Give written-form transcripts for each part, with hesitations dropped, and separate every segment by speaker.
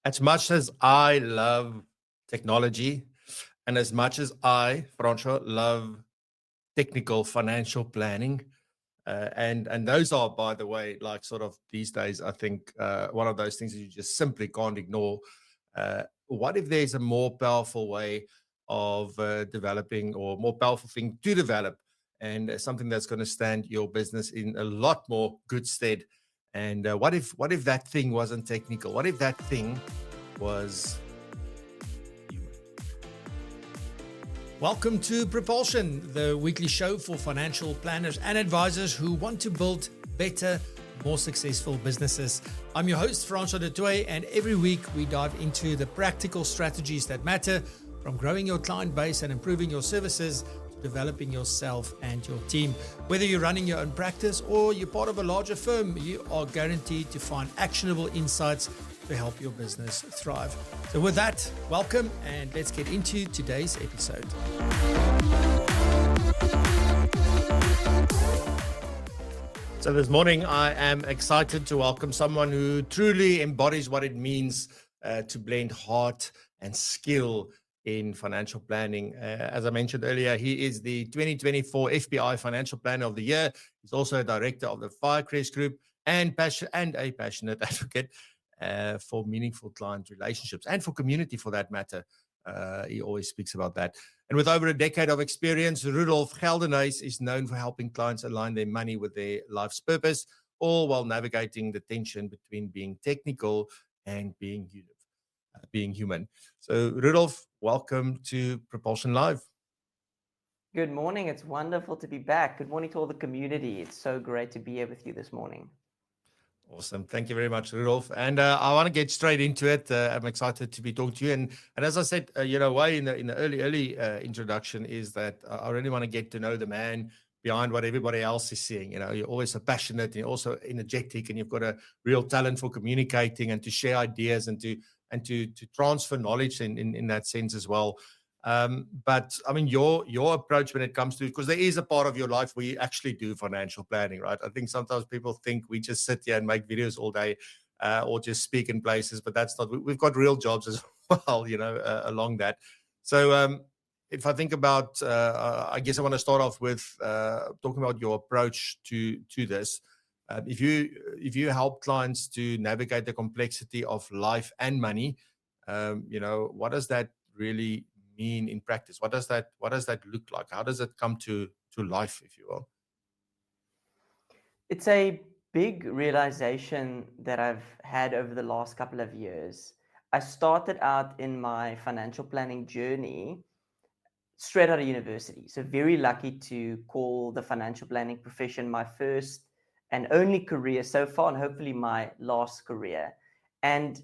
Speaker 1: As much as I love technology and as much as I, Francois, love technical financial planning, and those are, by the way, like sort of these days, I think one of those things that you just simply can't ignore. What if there's a more powerful way of developing or more powerful thing to develop and something that's going to stand your business in a lot more good stead? And what if that thing wasn't technical? What if that thing was human?
Speaker 2: Welcome to Propulsion, the weekly show for financial planners and advisors who want to build better, more successful businesses. I'm your host, Francois du Toit, and every week we dive into the practical strategies that matter, from growing your client base and improving your services to developing yourself and your team. Whether you're running your own practice or you're part of a larger firm, you are guaranteed to find actionable insights to help your business thrive. So with that, welcome, and let's get into today's episode.
Speaker 1: So this morning, I am excited to welcome someone who truly embodies what it means to blend heart and skill in financial planning. As I mentioned earlier, he is the 2024 FBI Financial Planner of the Year. He's also a director of the Firecrest Group and a passionate advocate for meaningful client relationships and for community, for that matter. He always speaks about that. And with over a decade of experience, Rudolph Geldenhuys is known for helping clients align their money with their life's purpose, all while navigating the tension between being technical and being human. So, Rudolph, welcome to Propulsion Live.
Speaker 3: Good morning. It's wonderful to be back. Good morning to all the community. It's so great to be here with you this morning.
Speaker 1: Awesome. Thank you very much, Rudolph. And I want to get straight into it. I'm excited to be talking to you. And as I said, way in the early introduction is that I really want to get to know the man behind what everybody else is seeing. You're always so passionate and you're also energetic, and you've got a real talent for communicating and to share ideas and to transfer knowledge in that sense as well. But I mean, your approach when it comes to, because there is a part of your life where you actually do financial planning, right? I think sometimes people think we just sit here and make videos all day or just speak in places, but that's not, we've got real jobs as well, along that. So if I think about, I guess I want to start off with talking about your approach to this. If you help clients to navigate the complexity of life and money, what does that really mean in practice? What does that look like? How does it come to life, if you will?
Speaker 3: It's a big realization that I've had over the last couple of years. I started out in my financial planning journey straight out of university. So very lucky to call the financial planning profession my first and only career so far, and hopefully my last career. And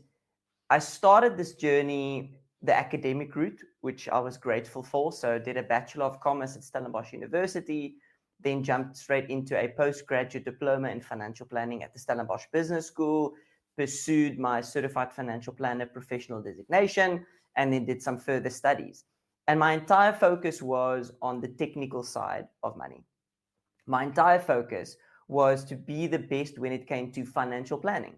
Speaker 3: I started this journey the academic route, which I was grateful for. So I did a Bachelor of Commerce at Stellenbosch University, then jumped straight into a postgraduate diploma in financial planning at the Stellenbosch Business School, pursued my Certified Financial Planner professional designation, and then did some further studies. And my entire focus was on the technical side of money. My entire focus was to be the best when it came to financial planning.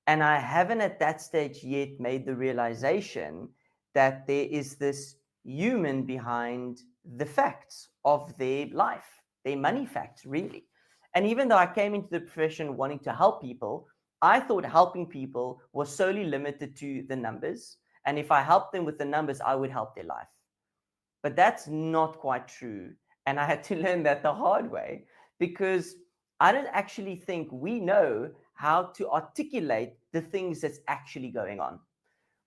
Speaker 3: And I haven't at that stage yet made the realization that there is this human behind the facts of their life, their money facts, really. And even though I came into the profession wanting to help people, I thought helping people was solely limited to the numbers. And if I helped them with the numbers, I would help their life. But that's not quite true. And I had to learn that the hard way, because I don't actually think we know how to articulate the things that's actually going on.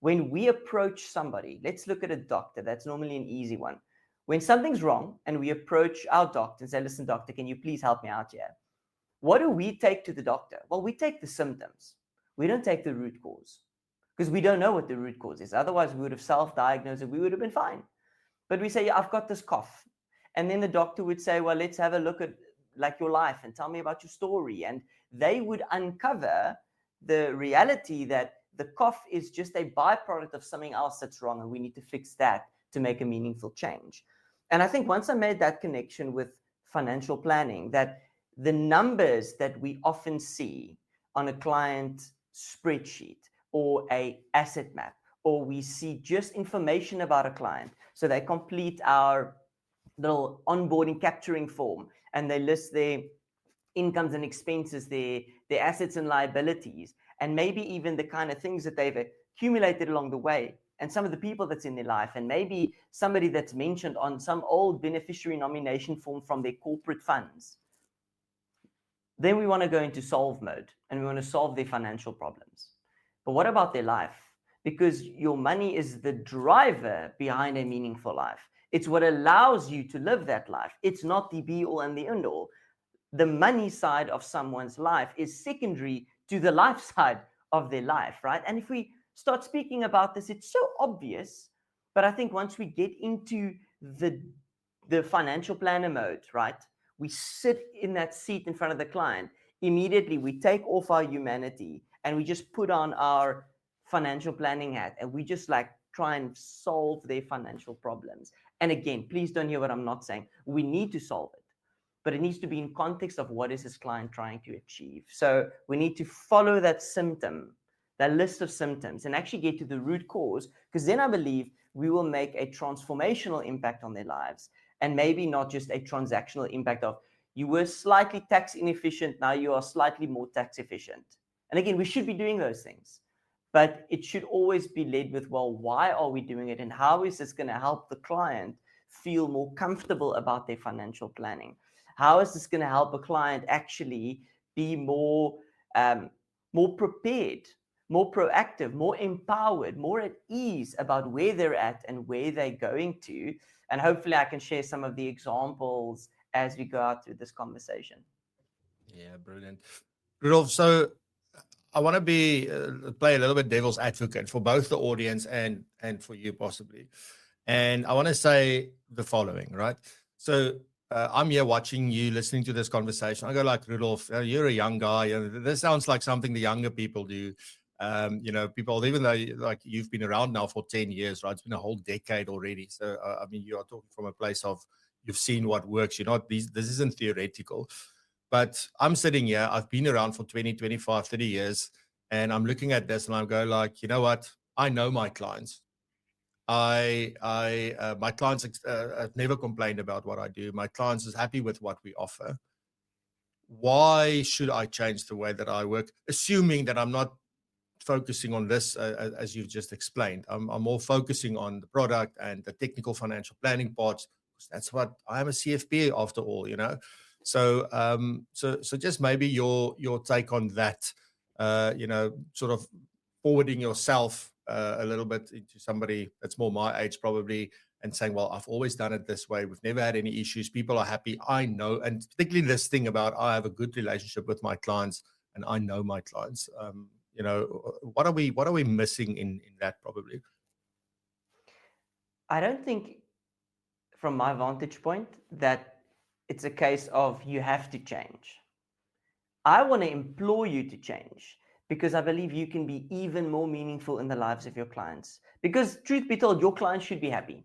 Speaker 3: When we approach somebody, let's look at a doctor. That's normally an easy one. When something's wrong and we approach our doctor and say, listen, doctor, can you please help me out here? What do we take to the doctor? Well, we take the symptoms. We don't take the root cause, because we don't know what the root cause is. Otherwise, we would have self-diagnosed and we would have been fine. But we say, yeah, I've got this cough. And then the doctor would say, well, let's have a look at your life and tell me about your story. And they would uncover the reality that the cough is just a byproduct of something else that's wrong, and we need to fix that to make a meaningful change. And I think once I made that connection with financial planning, that the numbers that we often see on a client spreadsheet or a asset map, or we see just information about a client. So they complete our little onboarding capturing form and they list their incomes and expenses, their assets and liabilities, and maybe even the kind of things that they've accumulated along the way, and some of the people that's in their life, and maybe somebody that's mentioned on some old beneficiary nomination form from their corporate funds. Then we want to go into solve mode and we want to solve their financial problems. But what about their life? Because your money is the driver behind a meaningful life. It's what allows you to live that life. It's not the be all and the end all. The money side of someone's life is secondary to the life side of their life, right? And if we start speaking about this, it's so obvious. But I think once we get into the financial planner mode, right? We sit in that seat in front of the client. Immediately, we take off our humanity and we just put on our financial planning hat and we just like try and solve their financial problems. And again, please don't hear what I'm not saying. We need to solve it, but it needs to be in context of what is this client trying to achieve. So we need to follow that symptom, that list of symptoms, and actually get to the root cause, because then I believe we will make a transformational impact on their lives, and maybe not just a transactional impact of you were slightly tax inefficient, now you are slightly more tax efficient. And again, we should be doing those things, but it should always be led with, well, why are we doing it? And how is this going to help the client feel more comfortable about their financial planning? How is this going to help a client actually be more prepared, more proactive, more empowered, more at ease about where they're at and where they're going to? And hopefully I can share some of the examples as we go out through this conversation.
Speaker 1: Yeah, brilliant. Rudolph, so I want to play a little bit devil's advocate for both the audience and for you possibly. And I want to say the following, right? So I'm here watching you, listening to this conversation. I go like, Rudolph, you're a young guy. This sounds like something the younger people do. People, even though like you've been around now for 10 years, right? It's been a whole decade already. So, I mean, you are talking from a place of you've seen what works. This isn't theoretical. But I'm sitting here, I've been around for 20, 25, 30 years, and I'm looking at this and I'm going like, you know what? I know my clients. My clients have never complained about what I do. My clients is happy with what we offer. Why should I change the way that I work? Assuming that I'm not focusing on this as you've just explained. I'm more focusing on the product and the technical financial planning parts. That's what I am, a CFP after all, So, so just maybe your take on that, sort of forwarding yourself a little bit into somebody that's more my age probably, and saying, well, I've always done it this way. We've never had any issues. People are happy. I know, and particularly this thing about I have a good relationship with my clients, and I know my clients. What are we missing in that probably?
Speaker 3: I don't think, from my vantage point, that it's a case of you have to change. I want to implore you to change, because I believe you can be even more meaningful in the lives of your clients. Because truth be told, your clients should be happy.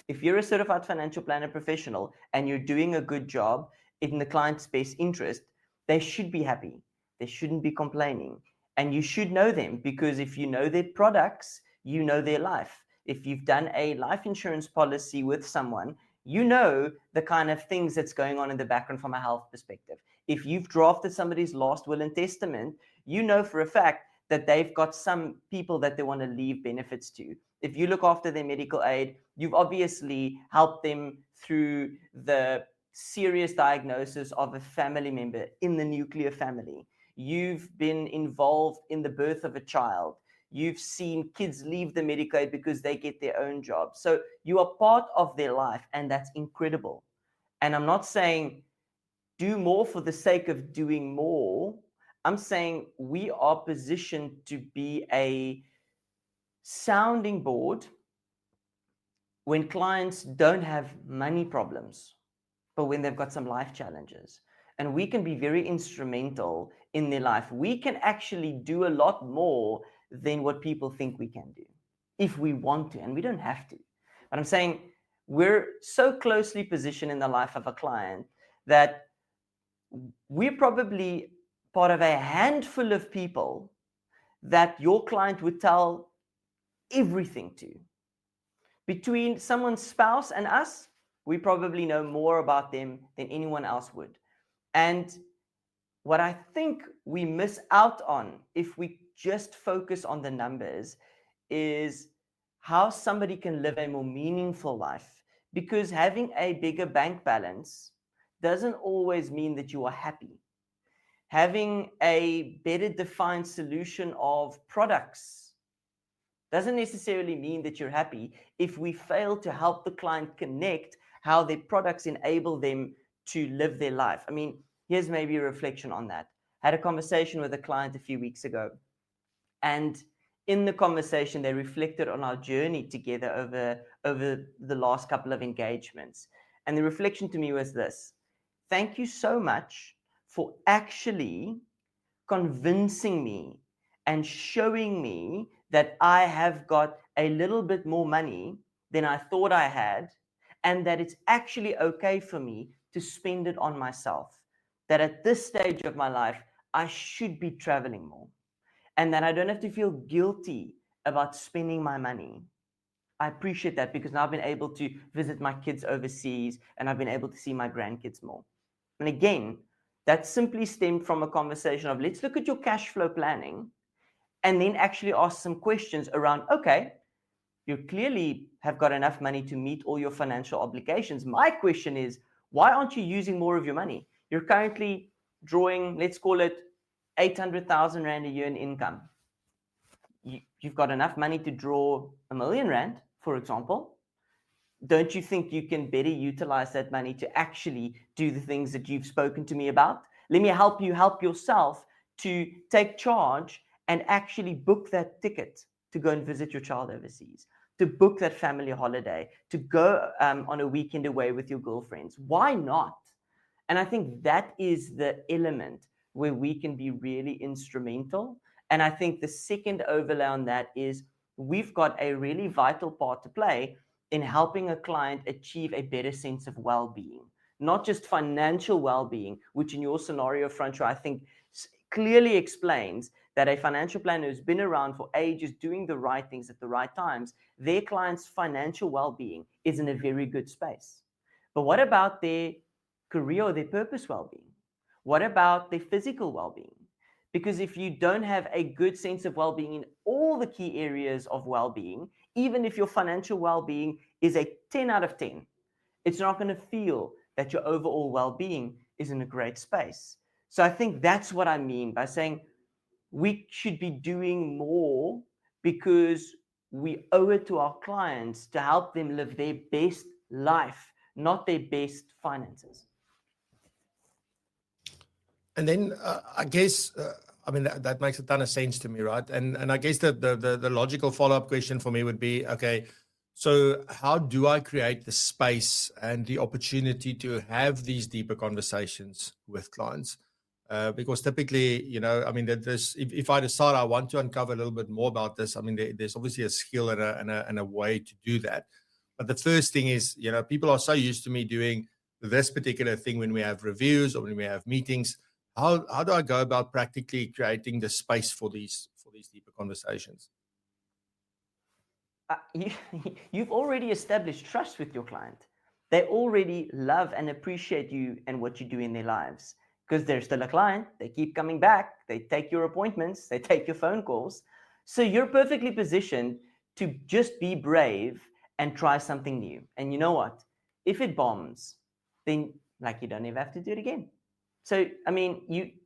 Speaker 3: If you're a certified financial planner professional and you're doing a good job in the client's best interest, they should be happy. They shouldn't be complaining. And you should know them, because if you know their products, you know their life. If you've done a life insurance policy with someone, you know the kind of things that's going on in the background from a health perspective. If you've drafted somebody's last will and testament, you know for a fact that they've got some people that they want to leave benefits to. If you look after their medical aid, you've obviously helped them through the serious diagnosis of a family member in the nuclear family. You've been involved in the birth of a child. You've seen kids leave the medical aid because they get their own job. So you are part of their life, and that's incredible. And I'm not saying do more for the sake of doing more. I'm saying we are positioned to be a sounding board when clients don't have money problems, but when they've got some life challenges. And we can be very instrumental in their life. We can actually do a lot more than what people think we can do if we want to, and we don't have to. But I'm saying we're so closely positioned in the life of a client that we're probably part of a handful of people that your client would tell everything to. Between someone's spouse and us, we probably know more about them than anyone else would. And what I think we miss out on if we just focus on the numbers is how somebody can live a more meaningful life. Because having a bigger bank balance doesn't always mean that you are happy. Having a better defined solution of products doesn't necessarily mean that you're happy if we fail to help the client connect how their products enable them to live their life. I mean, here's maybe a reflection on that. I had a conversation with a client a few weeks ago, and in the conversation, they reflected on our journey together over the last couple of engagements. And the reflection to me was this: thank you so much for actually convincing me and showing me that I have got a little bit more money than I thought I had, and that it's actually okay for me to spend it on myself. That at this stage of my life, I should be traveling more, and that I don't have to feel guilty about spending my money. I appreciate that, because now I've been able to visit my kids overseas and I've been able to see my grandkids more. And again, that simply stemmed from a conversation of, let's look at your cash flow planning and then actually ask some questions around, okay, you clearly have got enough money to meet all your financial obligations. My question is, why aren't you using more of your money? You're currently drawing, let's call it 800,000 Rand a year in income. You've got enough money to draw R1,000,000, for example. Don't you think you can better utilize that money to actually do the things that you've spoken to me about? Let me help you help yourself to take charge and actually book that ticket to go and visit your child overseas, to book that family holiday, to go on a weekend away with your girlfriends. Why not? And I think that is the element where we can be really instrumental. And I think the second overlay on that is we've got a really vital part to play in helping a client achieve a better sense of well-being, not just financial well-being, which in your scenario, Francois, I think clearly explains that a financial planner who's been around for ages doing the right things at the right times, their client's financial well-being is in a very good space. But what about their career or their purpose well-being? What about their physical well-being? Because if you don't have a good sense of well-being in all the key areas of well-being, even if your financial well-being is a 10 out of 10, it's not going to feel that your overall well-being is in a great space. So I think that's what I mean by saying we should be doing more because we owe it to our clients to help them live their best life, not their best finances.
Speaker 1: And then I guess, I mean, that makes a ton of sense to me, right? And I guess the logical follow-up question for me would be, okay, so how do I create the space and the opportunity to have these deeper conversations with clients? Because typically, you know, I mean, if I decide I want to uncover a little bit more about this, I mean, there's obviously a skill and a way to do that. But the first thing is, you know, people are so used to me doing this particular thing when we have reviews or when we have meetings. How do I go about practically creating the space for these deeper conversations?
Speaker 3: You've already established trust with your client. They already love and appreciate you and what you do in their lives because they're still a client. They keep coming back. They take your appointments. They take your phone calls. So you're perfectly positioned to just be brave and try something new. And you know what? If it bombs, then like you don't ever have to do it again. So, I mean,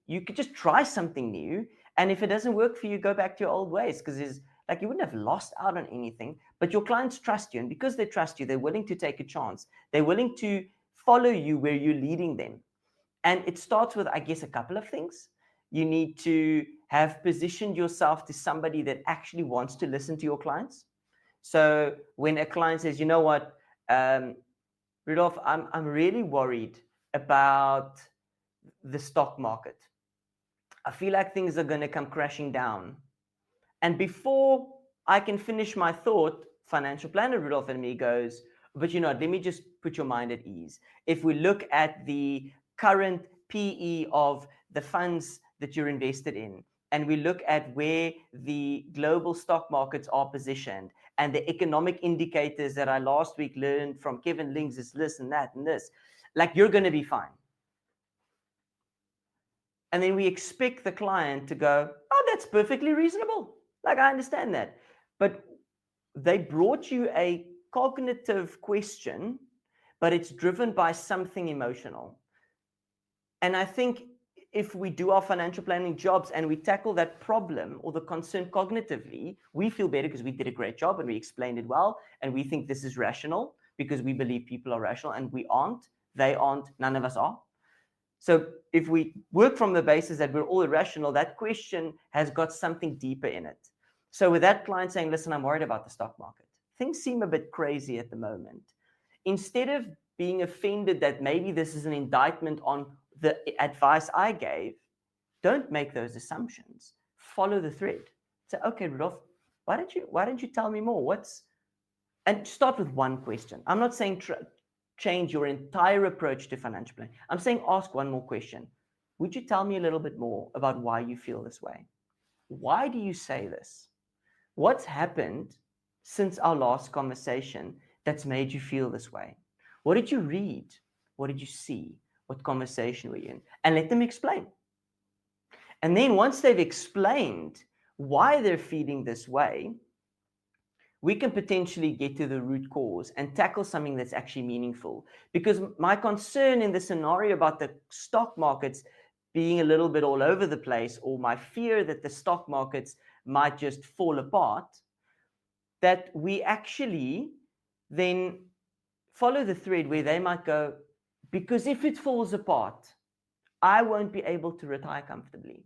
Speaker 3: you could just try something new. And if it doesn't work for you, go back to your old ways because it's like you wouldn't have lost out on anything. But your clients trust you. And because they trust you, they're willing to take a chance. They're willing to follow you where you're leading them. And it starts with, I guess, a couple of things. You need to have positioned yourself to somebody that actually wants to listen to your clients. So when a client says, you know what, Rudolph, I'm really worried about the stock market. I feel like things are going to come crashing down. And before I can finish my thought, financial planner Rudolph and me goes, but you know, let me just put your mind at ease. If we look at the current PE of the funds that you're invested in, and we look at where the global stock markets are positioned and the economic indicators that I last week learned from Kevin Lings is this and that and this, like, you're going to be fine. And then we expect the client to go, oh, that's perfectly reasonable. Like, I understand that. But they brought you a cognitive question, but it's driven by something emotional. And I think if we do our financial planning jobs and we tackle that problem or the concern cognitively, we feel better because we did a great job and we explained it well. And we think this is rational because we believe people are rational, and we aren't. They aren't. None of us are. So if we work from the basis that we're all irrational, that question has got something deeper in it. So with that client saying, listen, I'm worried about the stock market. Things seem a bit crazy at the moment. Instead of being offended that maybe this is an indictment on the advice I gave, don't make those assumptions. Follow the thread. Say, okay, Rudolph, why don't you tell me more? And start with one question. I'm not saying change your entire approach to financial planning. I'm saying ask one more question. Would you tell me a little bit more about why you feel this way? Why do you say this? What's happened since our last conversation that's made you feel this way? What did you read? What did you see? What conversation were you in? And let them explain. And then once they've explained why they're feeling this way, we can potentially get to the root cause and tackle something that's actually meaningful. Because my concern in the scenario about the stock markets being a little bit all over the place, or my fear that the stock markets might just fall apart, that we actually then follow the thread where they might go, because if it falls apart, I won't be able to retire comfortably.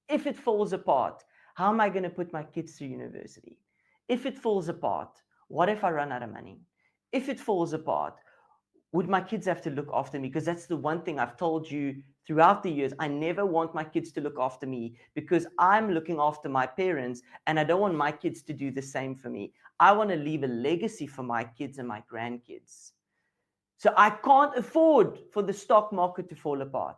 Speaker 3: If it falls apart, how am I going to put my kids through university? If it falls apart, what if I run out of money? If it falls apart, would my kids have to look after me? Because that's the one thing I've told you throughout the years. I never want my kids to look after me because I'm looking after my parents, and I don't want my kids to do the same for me. I want to leave a legacy for my kids and my grandkids. So I can't afford for the stock market to fall apart.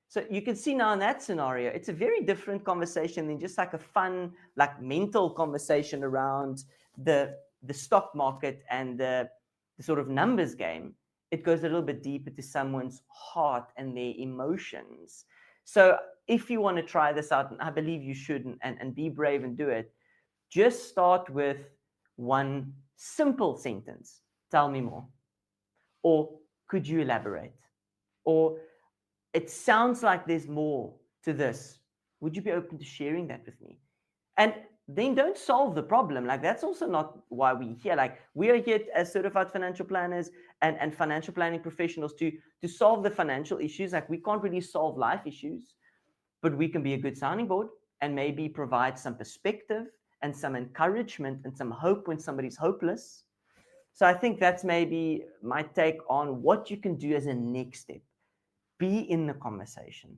Speaker 3: So you can see now in that scenario, it's a very different conversation than just like a fun, like mental conversation around the stock market and the sort of numbers game. It goes a little bit deeper to someone's heart and their emotions. So if you want to try this out, and I believe you should, and be brave and do it, just start with one simple sentence. Tell me more. Or could you elaborate? Or it sounds like there's more to this. Would you be open to sharing that with me? And then don't solve the problem. Like, that's also not why we're here. Like, we are here as certified financial planners and financial planning professionals to solve the financial issues. Like, we can't really solve life issues, but we can be a good sounding board and maybe provide some perspective and some encouragement and some hope when somebody's hopeless. So I think that's maybe my take on what you can do as a next step. Be in the conversation,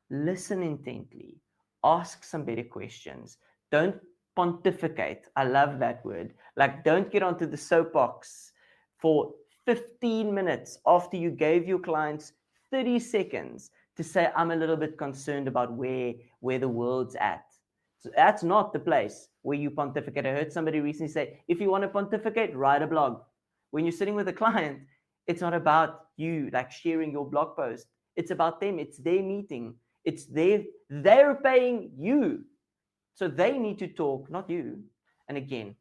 Speaker 3: listen intently, ask some better questions. Don't pontificate. I love that word. Like, don't get onto the soapbox for 15 minutes after you gave your clients 30 seconds to say, I'm a little bit concerned about where the world's at. So that's not the place where you pontificate. I heard somebody recently say, if you want to pontificate, write a blog. When you're sitting with a client, it's not about you like sharing your blog post. It's about them. It's their meeting. It's they're paying you. So they need to talk, not you. And again,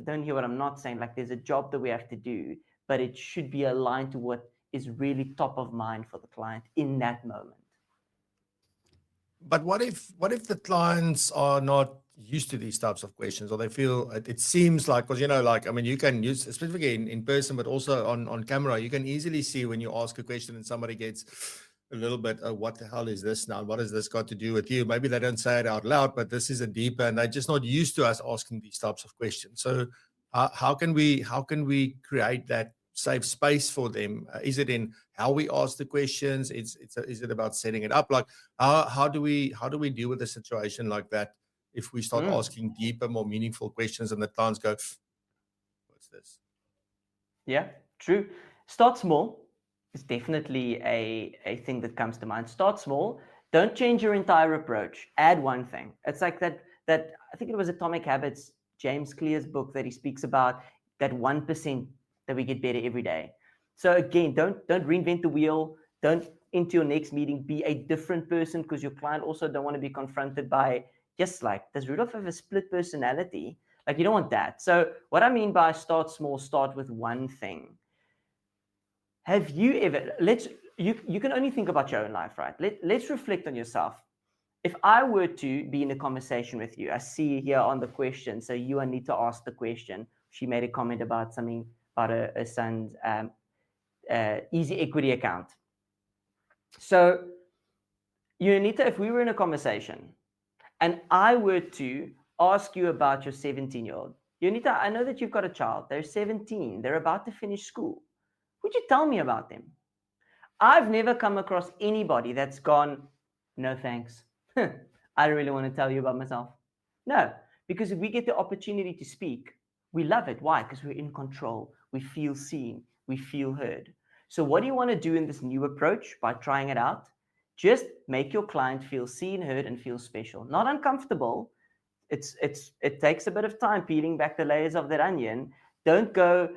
Speaker 3: don't hear what I'm not saying. Like, there's a job that we have to do, but it should be aligned to what is really top of mind for the client in that moment.
Speaker 1: But what if the clients are not used to these types of questions, or they feel it seems like, because like, I mean, you can use, specifically in person, but also on camera, you can easily see when you ask a question and somebody gets a little bit, oh, what the hell is this now? What has this got to do with you? Maybe they don't say it out loud, but this is a deeper, and they're just not used to us asking these types of questions. So how can we create that safe space for them? Is it in how we ask the questions? Is it about setting it up? Like, how do we deal with a situation like that if we start asking deeper, more meaningful questions, and the clients go, what's this?
Speaker 3: Yeah, true. Start small is definitely a thing that comes to mind. Start small. Don't change your entire approach. Add one thing. It's like that I think it was Atomic Habits, James Clear's book, that he speaks about that 1% that we get better every day. So again, don't reinvent the wheel. Don't into your next meeting be a different person, because your client also don't want to be confronted by just like, does Rudolph have a split personality? Like, you don't want that. So what I mean by start small, start with one thing. Have you ever, you can only think about your own life, right? Let's reflect on yourself. If I were to be in a conversation with you, I see here on the question, so you need to ask the question. She made a comment about something about her son's easy equity account. So, Unita, if we were in a conversation and I were to ask you about your 17-year-old, Unita, I know that you've got a child. They're 17. They're about to finish school. Would you tell me about them? I've never come across anybody that's gone, no thanks. I don't really want to tell you about myself. No, because if we get the opportunity to speak, we love it. Why? Because we're in control. We feel seen. We feel heard. So what do you want to do in this new approach by trying it out? Just make your client feel seen, heard, and feel special. Not uncomfortable. It takes a bit of time peeling back the layers of that onion. Don't go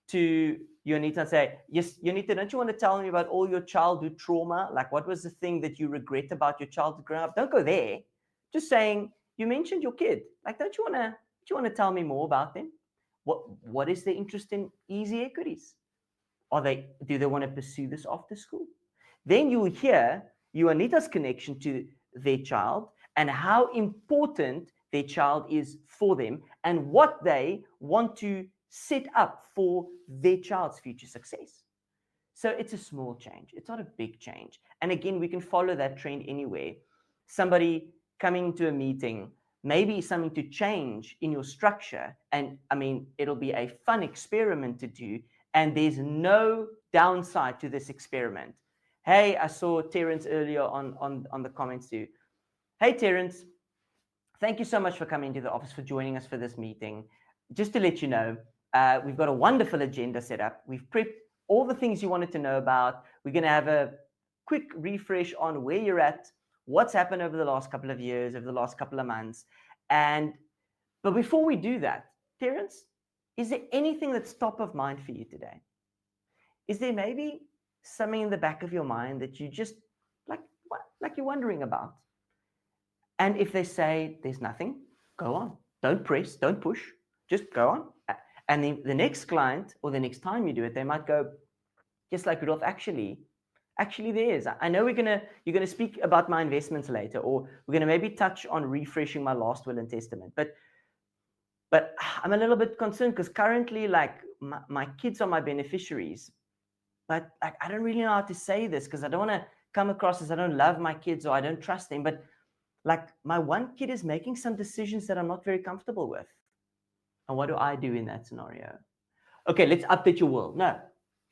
Speaker 3: to Unita and say, yes, Unita, don't you want to tell me about all your childhood trauma? Like, what was the thing that you regret about your childhood growing up? Don't go there. Just saying, you mentioned your kid. Like, don't you want to tell me more about them? What is their interest in easy equities? Do they want to pursue this after school? Then you will hear Unita's connection to their child and how important their child is for them and what they want to set up for their child's future success. So it's a small change. It's not a big change. And again, we can follow that trend anywhere. Somebody coming to a meeting, maybe something to change in your structure. And I mean, it'll be a fun experiment to do. And there's no downside to this experiment. Hey, I saw Terence earlier on the comments too. Hey, Terence, thank you so much for coming to the office, for joining us for this meeting. Just to let you know, we've got a wonderful agenda set up. We've prepped all the things you wanted to know about. We're going to have a quick refresh on where you're at, what's happened over the last couple of years, over the last couple of months. But before we do that, Terence, is there anything that's top of mind for you today? Is there maybe something in the back of your mind that you just like you're wondering about? And if they say there's nothing, go on. Don't press, don't push, just go on. And the next client or the next time you do it, they might go, just like Rudolph, actually there is. I know you're gonna speak about my investments later, or we're gonna maybe touch on refreshing my last will and testament. But I'm a little bit concerned because currently, like my kids are my beneficiaries, but like I don't really know how to say this because I don't want to come across as I don't love my kids or I don't trust them. But like my one kid is making some decisions that I'm not very comfortable with. And what do I do in that scenario? Okay, let's update your world. No,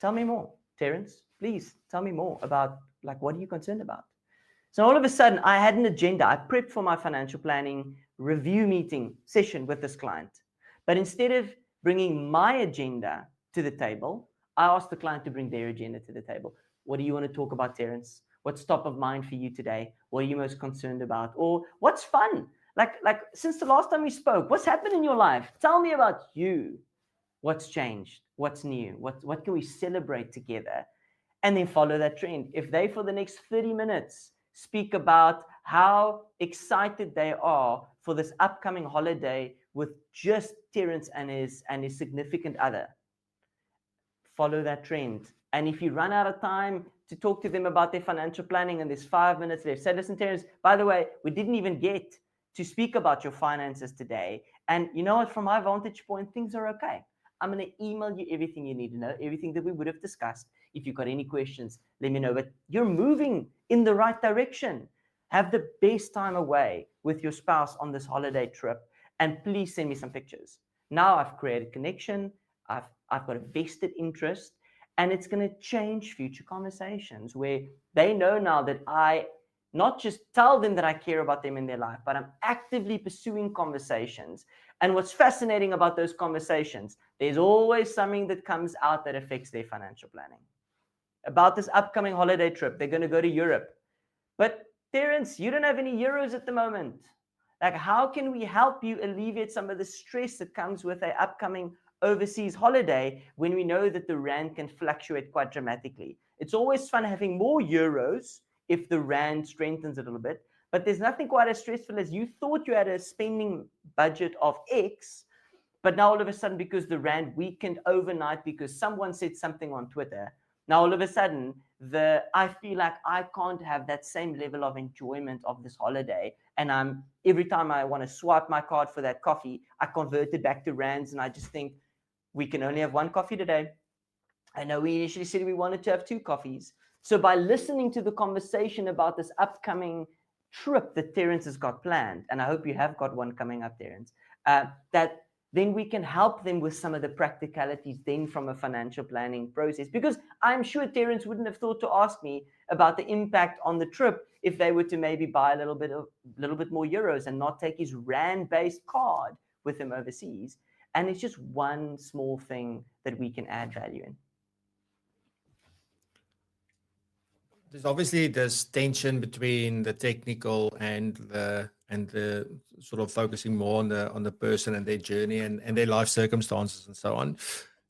Speaker 3: tell me more, Terence. Please tell me more about like what are you concerned about? So all of a sudden, I had an agenda. I prepped for my financial planning review meeting session with this client. But instead of bringing my agenda to the table, I asked the client to bring their agenda to the table. What do you want to talk about, Terence? What's top of mind for you today? What are you most concerned about? Or what's fun? Like since the last time we spoke, what's happened in your life? Tell me about you. What's changed? What's new? What can we celebrate together? And then follow that trend. If they, for the next 30 minutes, speak about how excited they are for this upcoming holiday with just Terence and his significant other, follow that trend. And if you run out of time to talk to them about their financial planning and there's 5 minutes left, say, listen, Terence, by the way, we didn't even get to speak about your finances today. And you know what, from my vantage point, things are okay. I'm going to email you everything you need to know, everything that we would have discussed. If you've got any questions, let me know. But you're moving in the right direction. Have the best time away with your spouse on this holiday trip. And please send me some pictures. Now I've created connection. I've got a vested interest. And it's going to change future conversations where they know now that I not just tell them that I care about them in their life, but I'm actively pursuing conversations. And what's fascinating about those conversations, there's always something that comes out that affects their financial planning. About this upcoming holiday trip, they're going to go to Europe. But Terence, you don't have any euros at the moment. Like, how can we help you alleviate some of the stress that comes with an upcoming overseas holiday when we know that the rand can fluctuate quite dramatically? It's always fun having more euros if the rand strengthens a little bit, but there's nothing quite as stressful as you thought you had a spending budget of X, but now all of a sudden, because the rand weakened overnight because someone said something on Twitter, now all of a sudden I feel like I can't have that same level of enjoyment of this holiday. And every time I want to swipe my card for that coffee, I convert it back to rands, and I just think we can only have one coffee today. I know we initially said we wanted to have 2 coffees. So by listening to the conversation about this upcoming trip that Terence has got planned, and I hope you have got one coming up, Terence, that then we can help them with some of the practicalities then from a financial planning process. Because I'm sure Terence wouldn't have thought to ask me about the impact on the trip if they were to maybe buy a little bit more euros and not take his rand-based card with him overseas. And it's just one small thing that we can add value in.
Speaker 1: There's obviously this tension between the technical and the sort of focusing more on the person and their journey and their life circumstances and so on.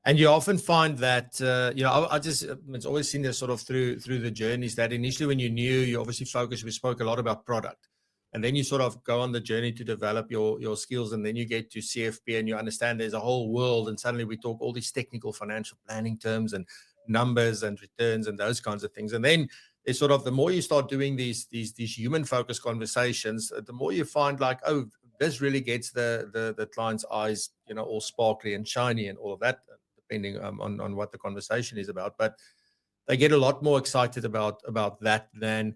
Speaker 1: And you often find that it's always seen this sort of through the journeys that initially when you're new, you obviously focus. We spoke a lot about product, and then you sort of go on the journey to develop your skills, and then you get to CFP and you understand there's a whole world, and suddenly we talk all these technical financial planning terms and numbers and returns and those kinds of things. And then it's sort of the more you start doing these human focused conversations, the more you find like, oh, this really gets the client's eyes, all sparkly and shiny and all of that, depending on what the conversation is about. But they get a lot more excited about that than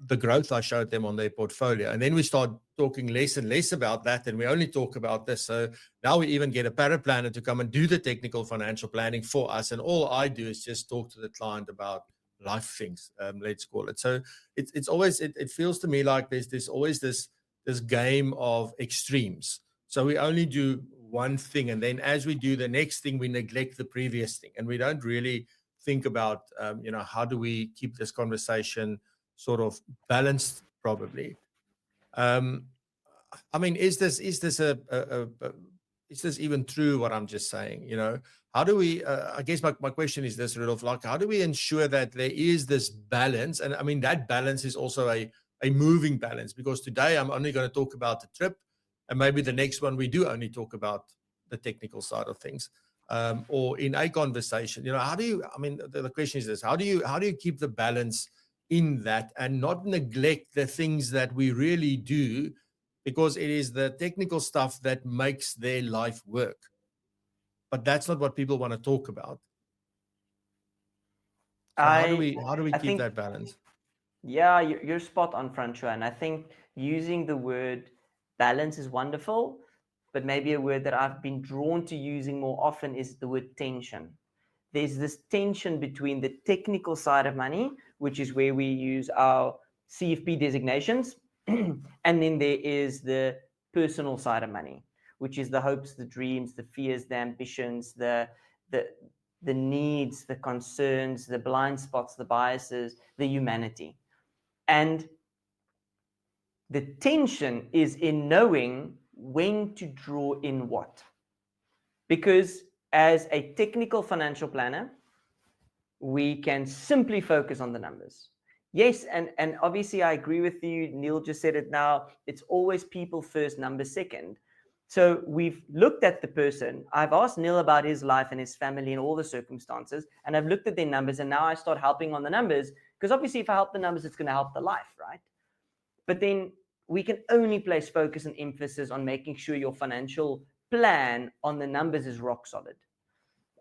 Speaker 1: the growth I showed them on their portfolio. And then we start talking less and less about that, and we only talk about this. So now we even get a paraplanner to come and do the technical financial planning for us, and all I do is just talk to the client about life things, let's call it. So it's always, it feels to me like there's always this game of extremes. So we only do one thing, and then as we do the next thing, we neglect the previous thing, and we don't really think about how do we keep this conversation sort of balanced probably. I mean, is this even true what I'm just saying? How do we, I guess my question is this, Rudolph, like, how do we ensure that there is this balance? And I mean, that balance is also a moving balance, because today I'm only going to talk about the trip, and maybe the next one we do only talk about the technical side of things, or in a conversation, how do you, I mean, the question is this, how do you keep the balance in that and not neglect the things that we really do, because it is the technical stuff that makes their life work. But that's not what people want to talk about. So how do we keep that balance?
Speaker 3: Yeah, you're spot on, Francois. And I think using the word balance is wonderful, but maybe a word that I've been drawn to using more often is the word tension. There's this tension between the technical side of money, which is where we use our CFP designations, and then there is the personal side of money, which is the hopes, the dreams, the fears, the ambitions, the needs, the concerns, the blind spots, the biases, the humanity. And the tension is in knowing when to draw in what. Because as a technical financial planner, we can simply focus on the numbers. Yes, and obviously I agree with you. Neil just said it now. It's always people first, numbers second. So we've looked at the person. I've asked Neil about his life and his family and all the circumstances, and I've looked at their numbers, and now I start helping on the numbers, because obviously if I help the numbers, it's going to help the life, right? But then we can only place focus and emphasis on making sure your financial plan on the numbers is rock solid.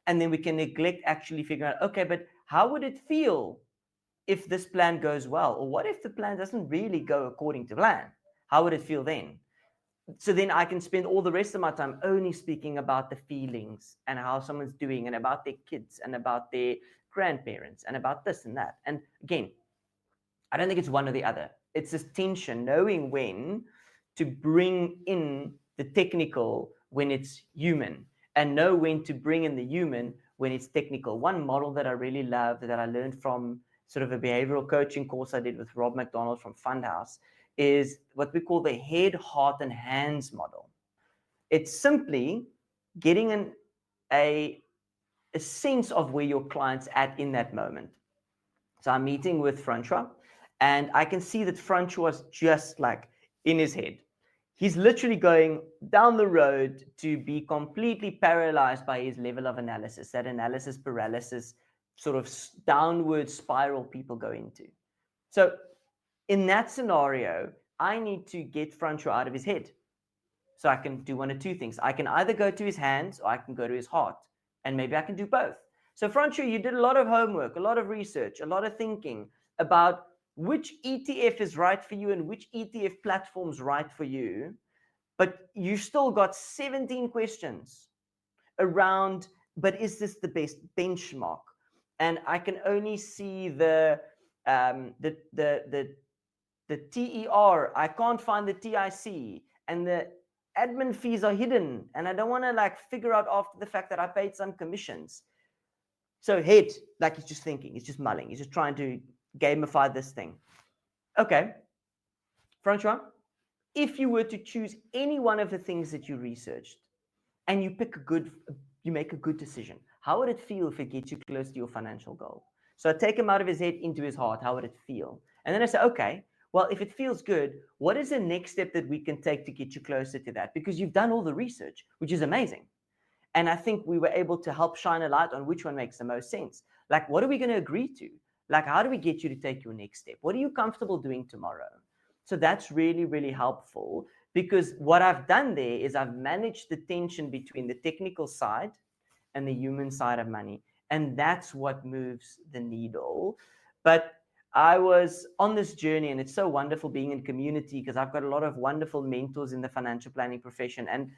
Speaker 3: And then we can neglect actually figuring out, okay, but how would it feel if this plan goes well? Or what if the plan doesn't really go according to plan? How would it feel then? So then I can spend all the rest of my time only speaking about the feelings and how someone's doing and about their kids and about their grandparents and about this and that. And again, I don't think it's one or the other. It's this tension, knowing when to bring in the technical when it's human, and know when to bring in the human when it's technical. One model that I really love that I learned from sort of a behavioral coaching course I did with Rob McDonald from Fundhouse, is what we call the head, heart, and hands model. It's simply getting a sense of where your client's at in that moment. So I'm meeting with Francois, and I can see that Francois is just like in his head. He's literally going down the road to be completely paralyzed by his level of analysis, that analysis paralysis sort of downward spiral people go into. So in that scenario, I need to get Francois out of his head. So I can do one of two things. I can either go to his hands or I can go to his heart. And maybe I can do both. So Francois, you did a lot of homework, a lot of research, a lot of thinking about which ETF is right for you and which ETF platform's right for you. But you still got 17 questions around, but is this the best benchmark? And I can only see the TER. I can't find the TIC, and the admin fees are hidden, and I don't want to like figure out after the fact that I paid some commissions. So head, like he's just thinking, he's just mulling, he's just trying to gamify this thing. Okay, Francois, if you were to choose any one of the things that you researched and you make a good decision, how would it feel if it gets you close to your financial goal? So I take him out of his head into his heart. How would it feel? And then I say, okay, well, if it feels good, what is the next step that we can take to get you closer to that? Because you've done all the research, which is amazing. And I think we were able to help shine a light on which one makes the most sense. Like, what are we going to agree to? Like, how do we get you to take your next step? What are you comfortable doing tomorrow? So that's really, really helpful, because what I've done there is I've managed the tension between the technical side and the human side of money. And that's what moves the needle. But I was on this journey, and it's so wonderful being in community because I've got a lot of wonderful mentors in the financial planning profession. And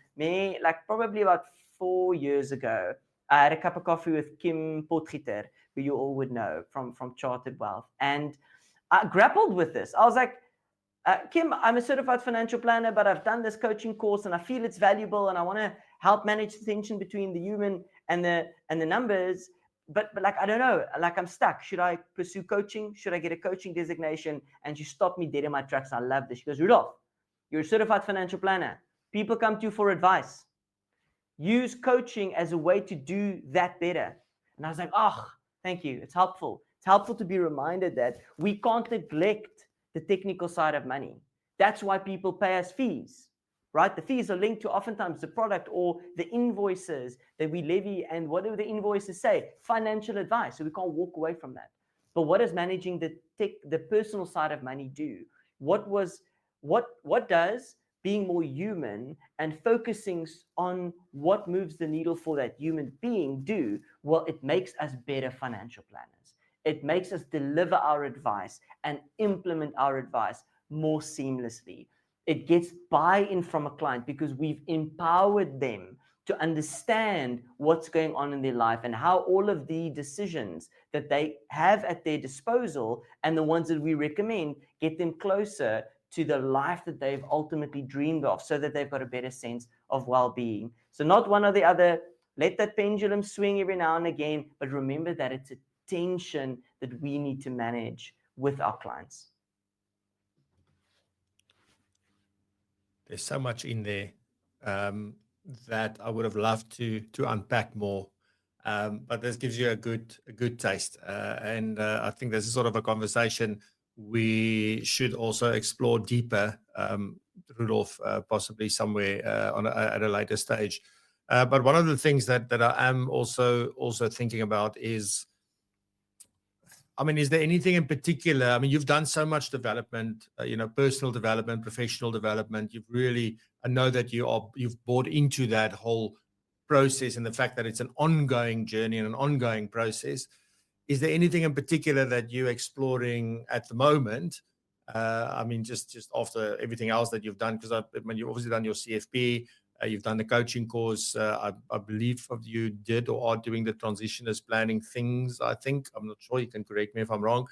Speaker 3: like probably about 4 years ago, I had a cup of coffee with Kim Potgieter, who you all would know from Chartered Wealth. And I grappled with this. I was like, Kim, I'm a certified financial planner, but I've done this coaching course and I feel it's valuable and I want to help manage the tension between the human and the numbers. But like, I don't know, like I'm stuck. Should I pursue coaching? Should I get a coaching designation? And she stopped me dead in my tracks. And I love this. She goes, Rudolph, you're a certified financial planner. People come to you for advice. Use coaching as a way to do that better. And I was like, oh, thank you. It's helpful. It's helpful to be reminded that we can't neglect the technical side of money. That's why people pay us fees, right? The fees are linked to oftentimes the product or the invoices that we levy. And what do the invoices say? Financial advice. So we can't walk away from that. But what does managing the personal side of money do? What does being more human and focusing on what moves the needle for that human being do? Well, it makes us better financial planners. It makes us deliver our advice and implement our advice more seamlessly. It gets buy-in from a client because we've empowered them to understand what's going on in their life and how all of the decisions that they have at their disposal and the ones that we recommend get them closer to the life that they've ultimately dreamed of, so that they've got a better sense of well-being. So not one or the other. Let that pendulum swing every now and again, but remember that it's a tension that we need to manage with our clients.
Speaker 1: There's so much in there that I would have loved to unpack more, but this gives you a good taste, and I think this is sort of a conversation we should also explore deeper, Rudolph, possibly somewhere at a later stage. But one of the things that I am also thinking about is, I mean, is there anything in particular? I mean, you've done so much development, personal development, professional development. You've really, I know that you've bought into that whole process and the fact that it's an ongoing journey and an ongoing process. Is there anything in particular that you're exploring at the moment? I mean, just after everything else that you've done, because you've obviously done your CFP, you've done the coaching course. I believe you did or are doing the transitioners planning things. I think, I'm not sure. You can correct me if I'm wrong.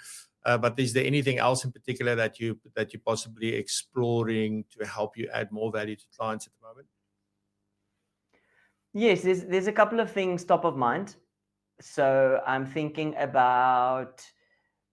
Speaker 1: But is there anything else in particular that you're possibly exploring to help you add more value to clients at the moment?
Speaker 3: Yes, there's a couple of things top of mind. So I'm thinking about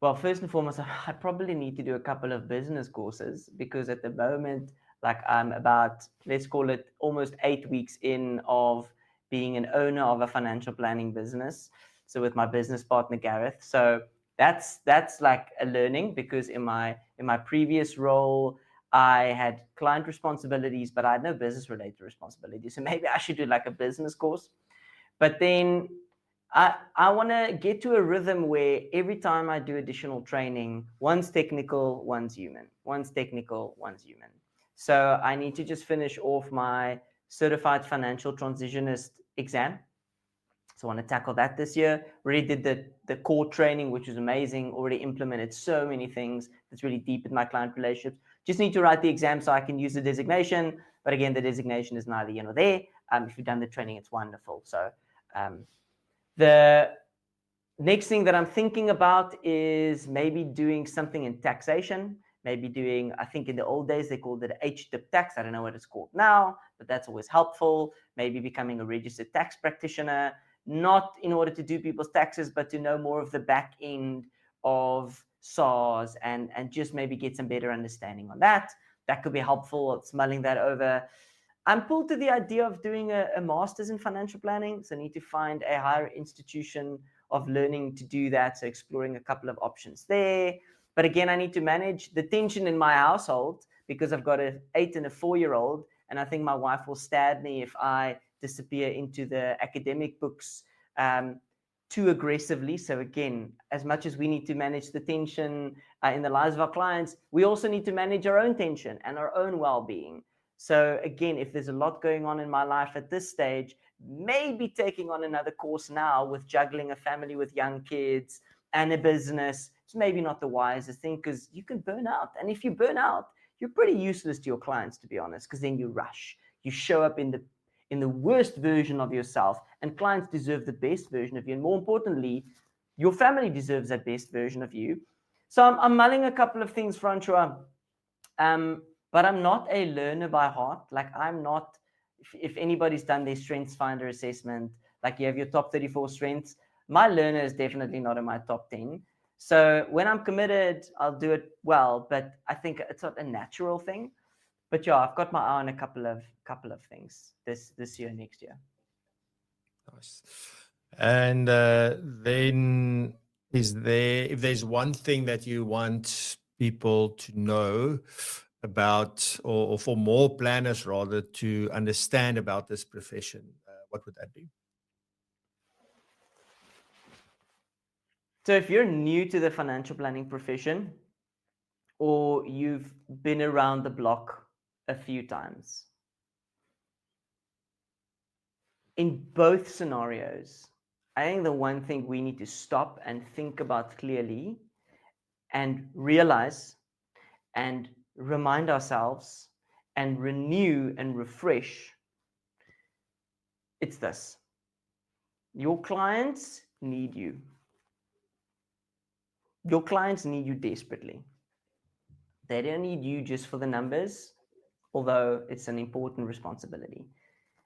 Speaker 3: Well, first and foremost, I probably need to do a couple of business courses, because at the moment, like, I'm about, let's call it, almost 8 weeks in of being an owner of a financial planning business. So with my business partner, Gareth. So that's like a learning, because in my previous role, I had client responsibilities, but I had no business related responsibilities. So maybe I should do like a business course. But then I want to get to a rhythm where every time I do additional training, one's technical, one's human. One's technical, one's human. So I need to just finish off my certified financial transitionist exam. So I want to tackle that this year. Already did the core training, which was amazing. Already implemented so many things that's really deep in my client relationships. Just need to write the exam so I can use the designation. But again, the designation is neither here nor there. If you've done the training, it's wonderful. So the next thing that I'm thinking about is maybe doing something in taxation. Maybe doing, I think in the old days, they called it HTIP tax. I don't know what it's called now, but that's always helpful. Maybe becoming a registered tax practitioner, not in order to do people's taxes, but to know more of the back end of SARS and just maybe get some better understanding on that. That could be helpful. It's mulling that over. I'm pulled to the idea of doing a master's in financial planning. So I need to find a higher institution of learning to do that. So exploring a couple of options there. But again, I need to manage the tension in my household, because I've got an 8 and a 4-year-old. And I think my wife will stab me if I disappear into the academic books too aggressively. So again, as much as we need to manage the tension in the lives of our clients, we also need to manage our own tension and our own well-being. So again, if there's a lot going on in my life at this stage, maybe taking on another course now with juggling a family with young kids and a business, it's maybe not the wisest thing, because you can burn out. And if you burn out, you're pretty useless to your clients, to be honest, because then you rush. You show up in the worst version of yourself, and clients deserve the best version of you. And more importantly, your family deserves that best version of you. So I'm mulling a couple of things, Francois. But I'm not a learner by heart. Like, I'm not, if anybody's done their Strengths Finder assessment, like you have your top 34 strengths, my learner is definitely not in my top 10. So when I'm committed, I'll do it well, but I think it's not a natural thing. But yeah, I've got my eye on a couple of things this year, next year.
Speaker 1: Nice. And then if there's one thing that you want people to know about, or for more planners rather, to understand about this profession, what would that be?
Speaker 3: So if you're new to the financial planning profession, or you've been around the block a few times, in both scenarios, I think the one thing we need to stop and think about clearly and realize and remind ourselves and renew and refresh, it's this: your clients need you. Your clients need you desperately. They don't need you just for the numbers, although it's an important responsibility.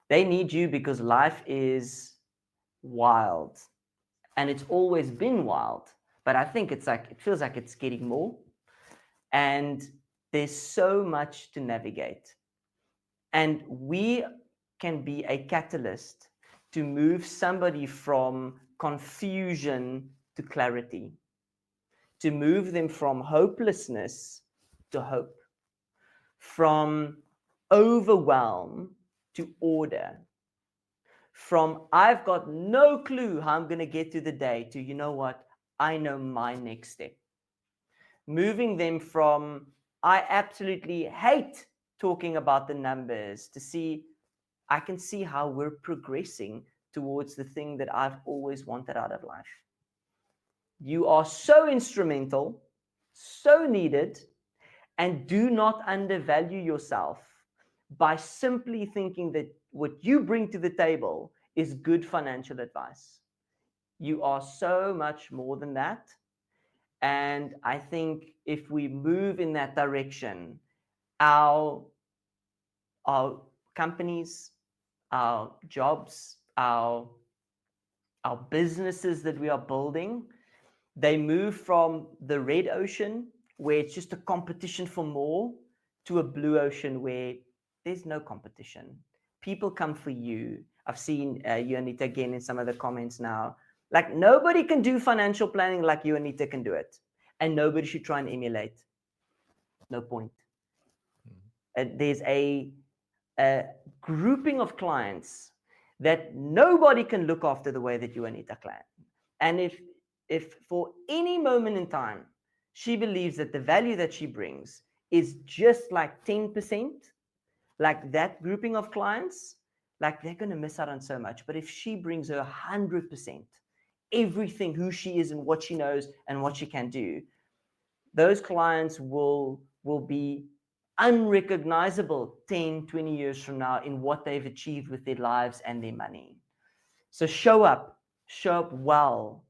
Speaker 3: They need you because life is wild, and it's always been wild, but I think it feels like it's getting more, and there's so much to navigate, and we can be a catalyst to move somebody from confusion to clarity, to move them from hopelessness to hope, from overwhelm to order, from I've got no clue how I'm going to get through the day to, you know what, I know my next step. Moving them from I absolutely hate talking about the numbers to see I can see how we're progressing towards the thing that I've always wanted out of life. You are so instrumental, so needed, and do not undervalue yourself by simply thinking that what you bring to the table is good financial advice. You are so much more than that. And I think if we move in that direction, our companies, our jobs, our businesses that we are building, They move from the red ocean, where it's just a competition for more, to a blue ocean where there's no competition. People come for you. I've seen you, Anita, again in some of the comments now. Like, nobody can do financial planning like you, Anita, can do it. And nobody should try and emulate. No point. There's a grouping of clients that nobody can look after the way that you, Anita, can. And if for any moment in time she believes that the value that she brings is just like 10%, like that grouping of clients, like, they're going to miss out on so much. But if she brings her 100%, everything, who she is and what she knows and what she can do, those clients will be unrecognizable 10, 20 years from now in what they've achieved with their lives and their money. So show up well,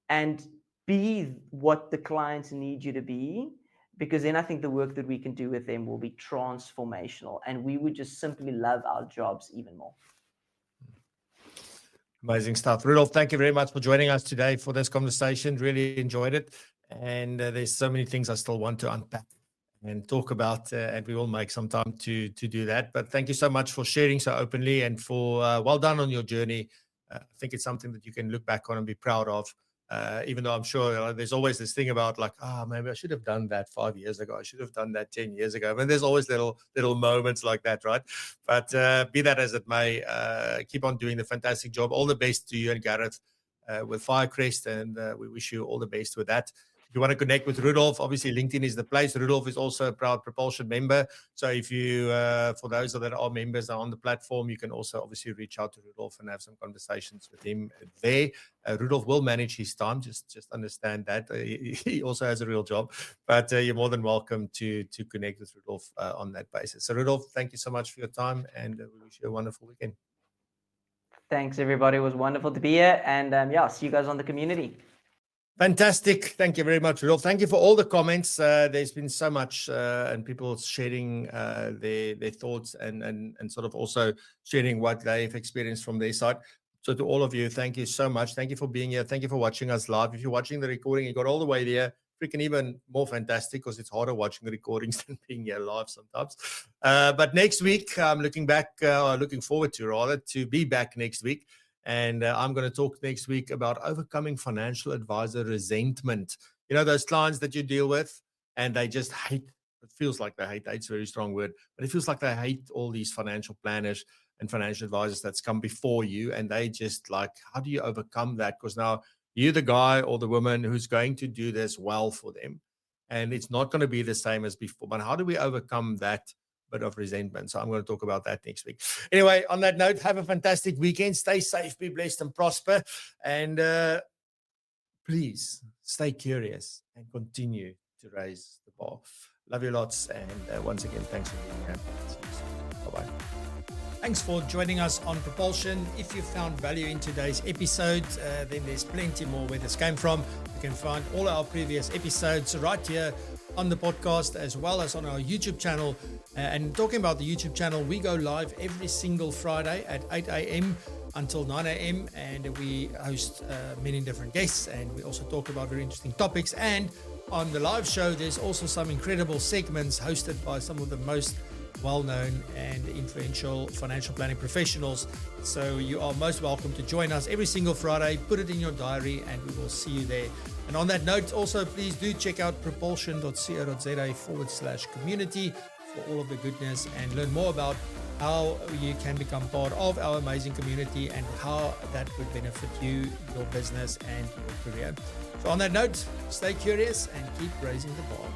Speaker 3: and be what the clients need you to be, because then I think the work that we can do with them will be transformational, and we would just simply love our jobs even more.
Speaker 1: Amazing stuff. Rudolph, thank you very much for joining us today for this conversation. Really enjoyed it. And there's so many things I still want to unpack and talk about, and we will make some time to do that. But thank you so much for sharing so openly, and for well done on your journey. I think it's something that you can look back on and be proud of. Even though I'm sure there's always this thing about like, maybe I should have done that 5 years ago. I should have done that 10 years ago. I mean, there's always little moments like that, right? But be that as it may, keep on doing the fantastic job. All the best to you and Gareth with Firecrest, and we wish you all the best with that. If you want to connect with Rudolph, obviously LinkedIn is the place. Rudolph is also a proud PROpulsion member. So if you, for those that are members on the platform, you can also obviously reach out to Rudolph and have some conversations with him there. Rudolph will manage his time. Just understand that. He also has a real job, but you're more than welcome to connect with Rudolph on that basis. So Rudolph, thank you so much for your time, and we wish you a wonderful weekend.
Speaker 3: Thanks, everybody. It was wonderful to be here, and see you guys on the community.
Speaker 1: Fantastic. Thank you very much, Rudolph. Thank you for all the comments. There's been so much, and people sharing their thoughts and sort of also sharing what they've experienced from their side. So to all of you, thank you so much. Thank you for being here. Thank you for watching us live. If you're watching the recording, you got all the way there, freaking even more fantastic, because it's harder watching the recordings than being here live sometimes. But next week, I'm looking forward to be back next week. And I'm going to talk next week about overcoming financial advisor resentment. You know, those clients that you deal with and they just hate, it feels like they hate, hate's a very strong word, but it feels like they hate all these financial planners and financial advisors that's come before you. And they just like, how do you overcome that? Because now you're the guy or the woman who's going to do this well for them. And it's not going to be the same as before. But how do we overcome that bit of resentment? So I'm going to talk about that next week. Anyway, on that note, have a fantastic weekend. Stay safe, be blessed, and prosper. And please stay curious and continue to raise the bar. Love you lots. And once again, thanks for being here. Bye-bye.
Speaker 2: Thanks for joining us on PROpulsion. If you found value in today's episode, then there's plenty more where this came from. You can find all our previous episodes right here on the podcast, as well as on our YouTube channel. And talking about the YouTube channel, we go live every single Friday at 8 a.m. until 9 a.m. and we host many different guests, and we also talk about very interesting topics. And on the live show, there's also some incredible segments hosted by some of the most well-known and influential financial planning professionals. So you are most welcome to join us every single Friday. Put it in your diary and we will see you there. And on that note, also please do check out propulsion.co.za/community for all of the goodness, and learn more about how you can become part of our amazing community and how that would benefit you, your business, and your career. So on that note, stay curious and keep raising the bar.